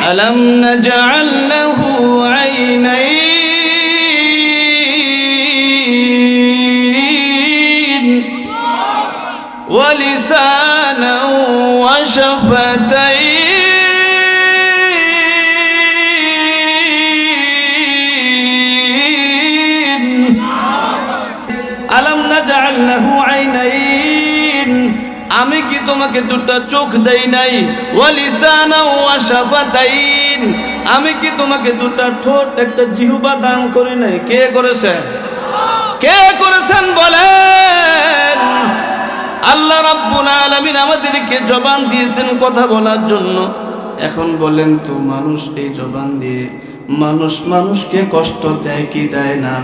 আলাম নাজআল লাহু আইনাইন ওয়া লিসানান ওয়া শাফাতাইন আলাম নাজআল লাহু আইনাইন আমি কি তোমাকে দুটো চোখ দেই নাই ওয়া লিসানা ওয়া শাফাতাইন আমি কি তোমাকে দুটো ঠোঁট একটা জিহ্বা দান করি নাই কে করেছে কে করেছেন বলেন আল্লাহ রাব্বুল আলামিন আমাদেরকে জবান দিয়েছেন কথা বলার জন্য এখন বলেন তো মানুষ এই জবান দিয়ে মানুষকে কষ্ট দেয় কি দেয় না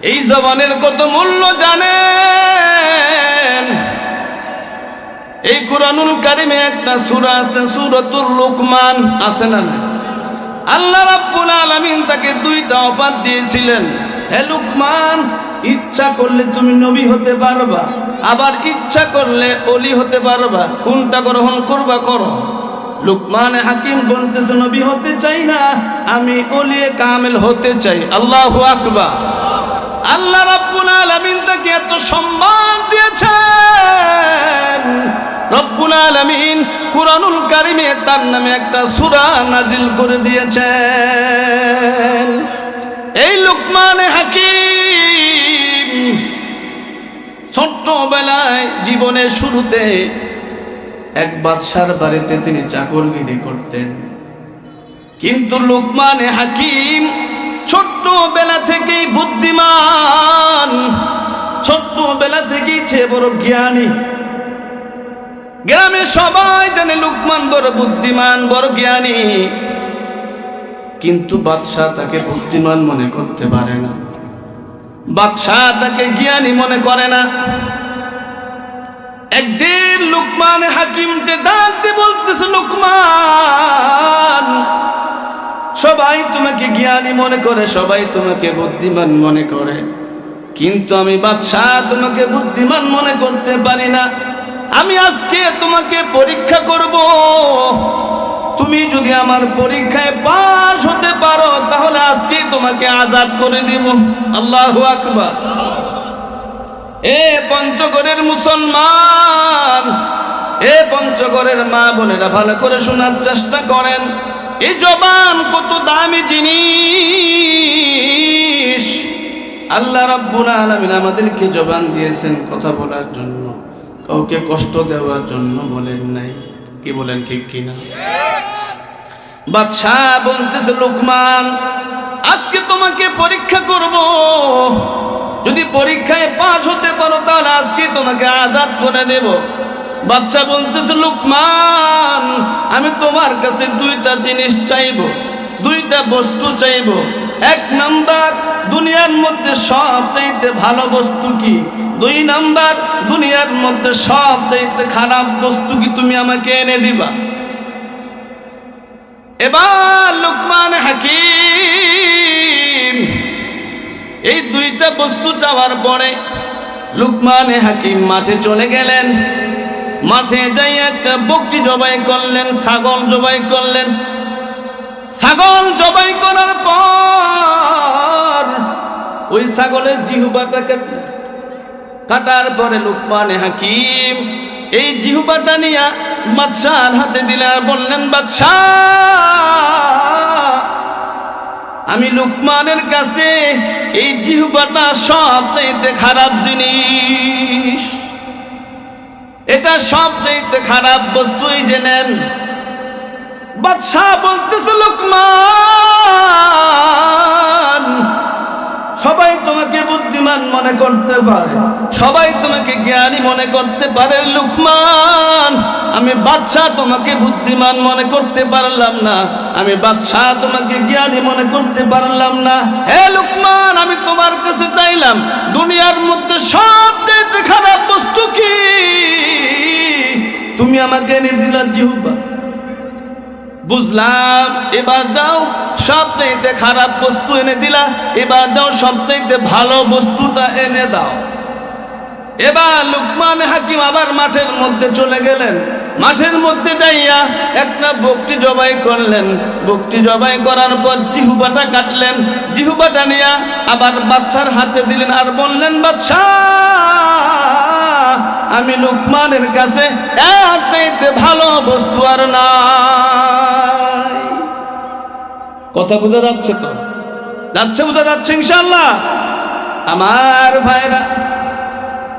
এই জবানের কত মূল্য জানেন এই কুরআনুল কারীমে একটা সূরা আছে সূরাতুল লুকমান আছে না আল্লাহ রাব্বুল আলামিন তাকে দুইটা অফার দিয়েছিলেন হে লুকমান ইচ্ছা করলে তুমি নবী হতে পারবা আবার ইচ্ছা করলে ওলি হতে পারবা কোনটা গ্রহণ করবা করো লুকমান হাকিম বলতেছে নবী হতে চাই না আমি ওলি কামেল হতে চাই আল্লাহু আকবার আল্লাহ রাব্বুল আলামিন তাকে এত সম্মান দিয়েছেন রব্বুল আলামিন কুরআনুল কারীমে তার নামে একটা সূরা নাজিল করে দিয়েছেন এই লুকমান হাকিম ছোট্টবেলায় জীবনের শুরুতে এক বাদশার বাড়িতে তিনি চাকরগিরি করতেন কিন্তু লুকমান হাকিম ছোট্টবেলা থেকেই বুদ্ধিমান ছোট্টবেলা থেকেই সে বড় জ্ঞানী গ্রামে সবাই জানে লুকমান বড় বুদ্ধিমান বড় জ্ঞানী কিন্তু বাদশা তাকে বুদ্ধিমান মনে করতে পারে না বাদশা তাকে জ্ঞানী মনে করে না একদিন লুকমান হাকিমকে ডাকতে বলতেছে লুকমান সবাই তোমাকে জ্ঞানী মনে করে সবাই তোমাকে বুদ্ধিমান মনে করে কিন্তু আমি বাদশা তোমাকে বুদ্ধিমান মনে করতে পারি না আমি আজকে তোমাকে পরীক্ষা করব তুমি যদি আমার পরীক্ষায় পাস হতে পারো তাহলে আজকে তোমাকে আজাদ করে দেব আল্লাহু আকবার এ পঞ্চগড়ের মুসলমান এ পঞ্চগড়ের মা বোনেরা ভালো করে শোনার চেষ্টা করেন এই জবান কত দামি জিনিস আল্লাহ রাব্বুল আলামিন আমাদেরকে জবান দিয়েছেন কথা বলার জন্য কাউকে কষ্ট দেওয়ার জন্য বলেন নাই কি বলেন ঠিক কিনা বাদশাহ বলতেছে লুকমান আজকে তোমাকে পরীক্ষা করব যদি পরীক্ষায় পাস হতে পারো তাহলে আজকে তোমাকে আজাদ করে দেব বাদশা বলতেছে লুকমান আমি তোমার কাছে দুইটা জিনিস চাইবো দুইটা বস্তু চাইবো এক নাম্বার দুনিয়ার মধ্যে সবচাইতে ভালো বস্তু কি দুই নাম্বার দুনিয়ার মধ্যে সবচাইতে খারাপ বস্তু কি তুমি আমাকে এনে দিবা এবার লুকমান হাকিম এই দুইটা বস্তু চাওয়ার পরে লুকমান হাকিম মাঠে চলে গেলেন মাঠে যাই একটা বকরি জবাই করলেন ছাগল জবাই করলেন ছাগল জবাই করার পর ওই ছাগলের জিহ্বাটা কাটার পরে লুকমান হাকিম এই জিহ্বাটা নিয়ে বাদশার হাতে দিলে আর বললেন বাদশা আমি লুকমানের কাছে এই জিহ্বাটা সবচাইতে খারাপ জিনিস এটা সবচাইতে খারাপ বস্তুই জেনেন বাদশা বলতেছে লুকমান সবাই তোমাকে বুদ্ধিমান মনে করতে পারে সবাই তোমাকে জ্ঞানী মনে করতে পারে লুকমান আমি বাদশা তোমাকে বুদ্ধিমান মনে করতে পারলাম না আমি বাদশা তোমাকে জ্ঞানী মনে করতে পারলাম না হে লুকমান আমি তোমার কাছে চাইলাম দুনিয়ার মধ্যে সবচেয়ে খারাপ বস্তু কি তুমি আমাকে এনে দিলা জিহ্বা বুঝলাম এবার যাও সবচাইতে খারাপ বস্তু এনে দিলা এবার যাও সবচাইতে ভালো বস্তুটা এনে দাও এবার লুকমান হাকিম আবার মাঠের মধ্যে চলে গেলেন মাঠের মধ্যে যাইয়া একটা বকটি জবাই করলেন। বকটি জবাই করার পর জিহ্বাটা কাটলেন, জিহ্বাটা নিয়ে আবার বাদশার হাতে দিলেন আর বললেন, বাদশা, আমি লুকমানের কাছে এর চাইতে ভালো বস্তু আর নাই। কথা বোঝা যাচ্ছে তো? যাচ্ছে, বোঝা যাচ্ছে ইনশাআল্লাহ? আমার ভাইরা,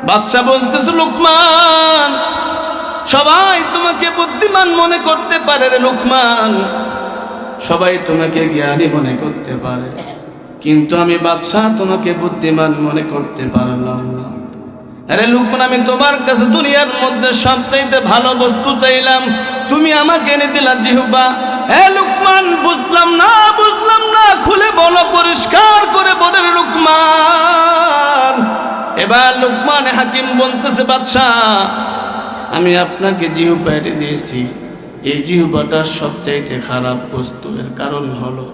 বাদশা বলতেছে, লুকমান, সবাই তোমাকে বুদ্ধিমান মনে করতে পারে রে লুকমান, সবাই তোমাকে জ্ঞানী মনে করতে পারে, কিন্তু আমি বাদশা তোমাকে বুদ্ধিমান মনে করতে পারলাম না। আরে লুকমান, আমি তোমার কাছে দুনিয়ার মধ্যে সবচাইতে ভালো বস্তু চাইলাম, তুমি আমাকে এনে দিলা জিহ্বা। হে লুকমান, বুঝলাম না, বুঝলাম না, খুলে বলো, পরিষ্কার করে বলে লুকমান। এবার লুকমান হাকিম বলতেছে, বাদশা, আমি আপনাকে জিহ্বা এনে দিয়েছি, এই জিহ্বাটা সবচাইতে খারাপ বস্তু। এর কারণ হলো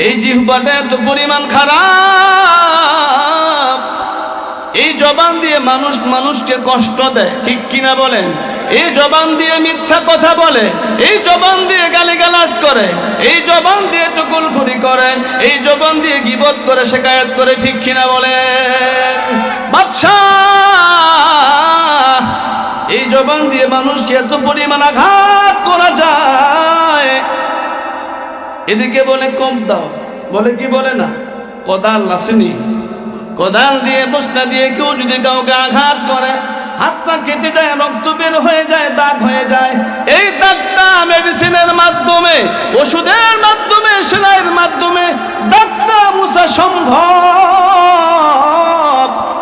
এই জিহ্বাটা এত পরিমাণ খারাপ, এই জবান দিয়ে মানুষ মানুষকে কষ্ট দেয়, ঠিক কিনা বলেন? এই জবান দিয়ে মিথ্যা কথা বলে, এই জবান দিয়ে গালিগালাজ করে, এই জবান দিয়ে চুগলখড়ি করে, এই জবান দিয়ে গীবত করে, শিকায়াত করে, ঠিক কিনা বলেন? বাদশা, এই জবান দিয়ে মানুষকে এত পরিমাণ আঘাত করা যায়। এদিকে বলে কম দাও, বলে কি বলে না, কোদাল আসেনি, কোদাল দিয়ে বস্তা দিয়ে কেউ যদি কাউকে আঘাত করে, হাতটা কেটে যায়, রক্ত বের হয়ে যায়, দাগ হয়ে যায়। এই দাগটা মেডিসিনের মাধ্যমে, ওষুধের মাধ্যমে, সেলাইয়ের মাধ্যমে দাগটা মুছা সম্ভব,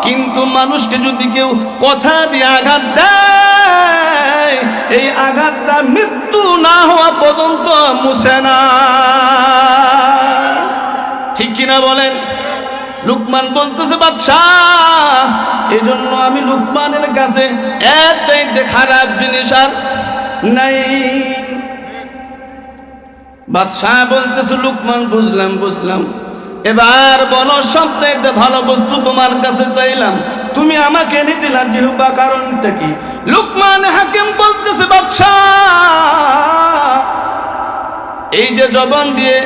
কিন্তু মানুষকে যদি কেউ কথা দিয়ে আঘাত দেয়, এই আঘাতটা মৃত্যু না হওয়া পর্যন্ত মুছে না, ঠিক কিনা বলেন? লুকমান বলতেছে, বাদশাহ, এই জন্য আমি লুকমানের কাছে এর চাইতে খারাপ জিনিস আর নাই। বাদশাহ বলতেছে, লুকমান, বুঝলাম, বুঝলাম, এবার বলো সবচাইতে ভালো বস্তু তোমার কাছে চাইলাম, তুমি আমাকে এনে দিলা জিহ্বা, কারণটা কি? লুকমান হাকিম বলতেছে, বাদশাহ, এই যে জবান দিয়ে,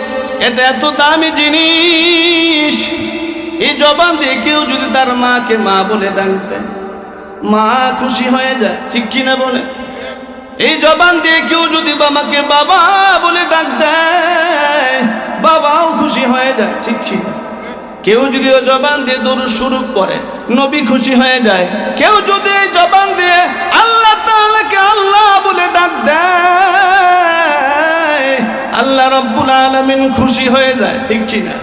এটা এত দামি জিনিস, এই জবান দিয়ে কেউ যদি তার মাকে মা বলে ডাকতে, মা খুশি হয়ে যায়, ঠিক কিনা বলে? এই জবান দিয়ে কেউ যদি বাবাকে বাবা বলে ডাক দেয়, বাবাও খুশি হয়ে যায়, ঠিক কিনা? কেউ যদি ওই জবান দিয়ে দরুদ শুরু করে, নবী খুশি হয়ে যায়। কেউ যদি এই জবান দিয়ে আল্লাহ তাআলাকে আল্লাহ বলে ডাক দেয়, আল্লাহ রাব্বুল আলামিন খুশি হয়ে যায়, ঠিক কিনা?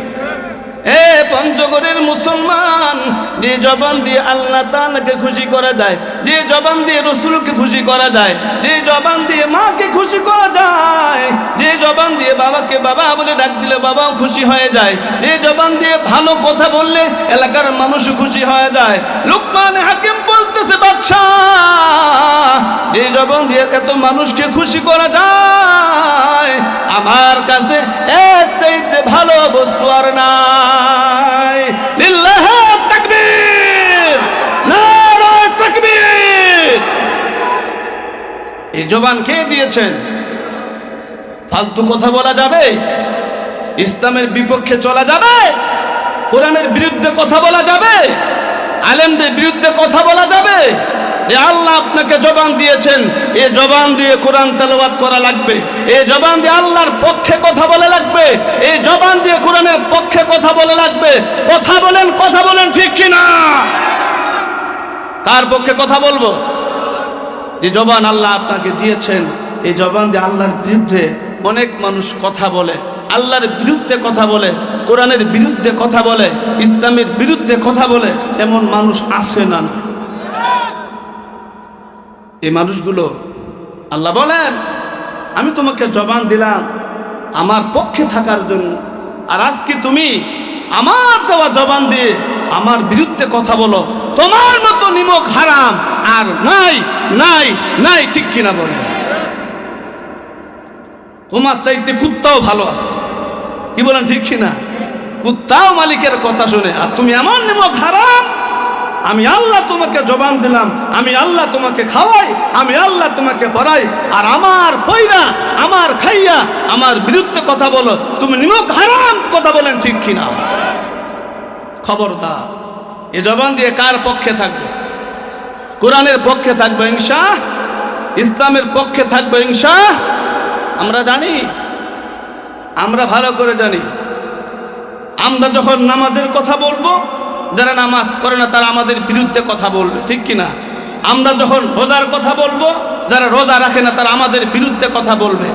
এ পঞ্চগড়ের মুসলমান, যে জবান দিয়ে আল্লাহ তাআলাকে খুশি করা যায়, যে জবান দিয়ে রাসূলকে খুশি করা যায়, যে জবান দিয়ে মাকে খুশি করা যায়, যে জবান দিয়ে বাবাকে বাবা বলে ডাক দিলে বাবাও খুশি হয়ে যায়, যে জবান দিয়ে ভালো কথা বললে এলাকার মানুষও খুশি হয়ে যায়। লুকমান হাকিম বলতেছে, বাদশা, যে জবান দিয়ে এত মানুষকে খুশি করা যায়, আমার কাছে এর চাইতে ভালো বস্তু আর নাই। লিল্লাহি তাকবীর, নারায়ে তাকবীর। এই জবান কে দিয়েছেন? ফালতু কথা বলা যাবে? ইসলামের বিপক্ষে চলা যাবে? কোরআনের বিরুদ্ধে কথা বলা যাবে? আলেমদের বিরুদ্ধে কথা বলা যাবে? যে আল্লাহ আপনাকে জবান দিয়েছেন, এই জবান দিয়ে কোরআন তেলাওয়াত করা লাগবে, এই জবান দিয়ে আল্লাহর পক্ষে কথা বলা লাগবে, এই জবান দিয়ে কোরআনের পক্ষে কথা বলা লাগবে। কথা বলেন, কথা বলেন, ঠিক কিনা? কার পক্ষে কথা বলবো? যে জবান আল্লাহ আপনাকে দিয়েছেন, এই জবান দিয়ে আল্লাহর বিরুদ্ধে অনেক মানুষ কথা বলে, আল্লাহর বিরুদ্ধে কথা বলে, কোরআনের বিরুদ্ধে কথা বলে, ইসলামের বিরুদ্ধে কথা বলে, এমন মানুষ আছে না? এই মানুষগুলো, আল্লাহ বলেন, আমি তোমাকে জবান দিলাম আমার পক্ষে থাকার জন্য, আর আজকে তুমি আমার দেওয়া জবান দিয়ে আমার বিরুদ্ধে কথা বলো, তোমার মতো নিমক হারাম আর নাই, নাই, নাই, ঠিক কিনা বলে? তোমার চাইতে কুত্তাও ভালো আছে, কি বলেন, ঠিক কিনা? কুত্তাও মালিকের কথা শুনে, আর তুমি এমন নিমক হারাম, আমি আল্লাহ তোমাকে জবান দিলাম, আমি আল্লাহ তোমাকে খাওয়াই, আমি আল্লাহ তোমাকে পড়াই, আর আমার পয়রা আমার খাইয়া আমার বিরুদ্ধে কথা বলো, তুমি নিমক হারাম কথা বলেন, ঠিক কিনা? খবরদার, এ জবান দিয়ে কার পক্ষে থাকবে? কোরআনের পক্ষে থাকবে ইনশা, ইসলামের পক্ষে থাকবে ইনশা। আমরা জানি, আমরা ভালো করে জানি, আমরা যখন নামাজের কথা বলবো, যারা নামাজ পড়ে না তারা আমাদের বিরুদ্ধে কথা বলবে, ঠিক কিনা? আমরা যখন রোজার কথা বলবো, যারা রোজা রাখে না তারা আমাদের বিরুদ্ধে কথা বলবে।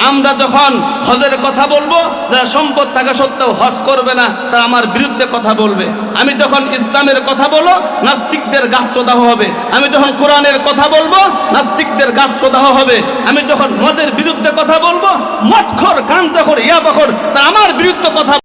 আমরা যখন হজের কথা বলবো, যারা সম্পদ থাকা সত্ত্বেও হজ করবে না তারা আমার বিরুদ্ধে কথা বলবে। আমি যখন ইসলামের কথা বলবো, নাস্তিকদের গাত্রদাহ হবে। আমি যখন কোরআনের কথা বলবো, নাস্তিকদের গাত্রদাহ হবে। আমি যখন মদের বিরুদ্ধে কথা বলবো, মদখোর, গাঁজাখোর, ইয়াবাখোর, তারা আমার বিরুদ্ধে কথা